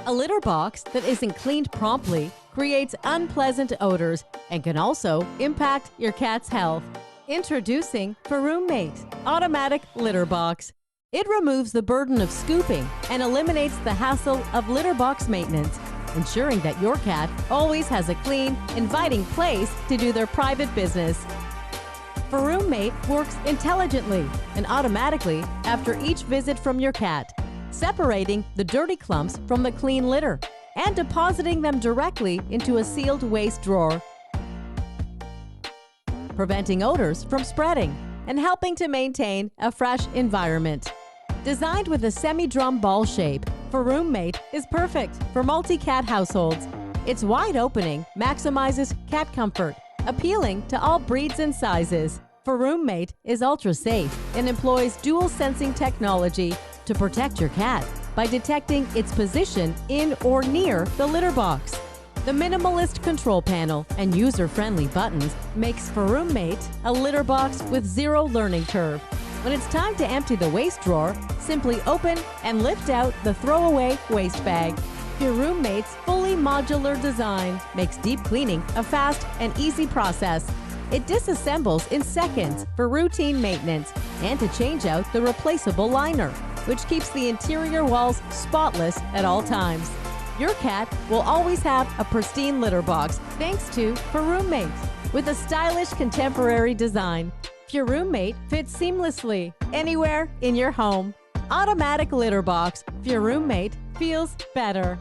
A litter box that isn't cleaned promptly creates unpleasant odors and can also impact your cat's health. Introducing Furoomate Automatic Litter Box. It removes the burden of scooping and eliminates the hassle of litter box maintenance, ensuring that your cat always has a clean, inviting place to do their private business. Furoomate works intelligently and automatically after each visit from your cat, separating the dirty clumps from the clean litter and depositing them directly into a sealed waste drawer, preventing odors from spreading and helping to maintain a fresh environment. Designed with a semi-drum ball shape, Furoomate is perfect for multi-cat households. Its wide opening maximizes cat comfort, appealing to all breeds and sizes. Furoomate is ultra-safe and employs dual sensing technology to protect your cat by detecting its position in or near the litter box. The minimalist control panel and user-friendly buttons makes Furoomate a litter box with zero learning curve. When it's time to empty the waste drawer, simply open and lift out the throwaway waste bag. Furoomate's fully modular design makes deep cleaning a fast and easy process. It disassembles in seconds for routine maintenance and to change out the replaceable liner, which keeps the interior walls spotless at all times. Your cat will always have a pristine litter box thanks to Furoomate. With a stylish contemporary design, Furoomate fits seamlessly anywhere in your home. Automatic litter box, Furoomate feels better.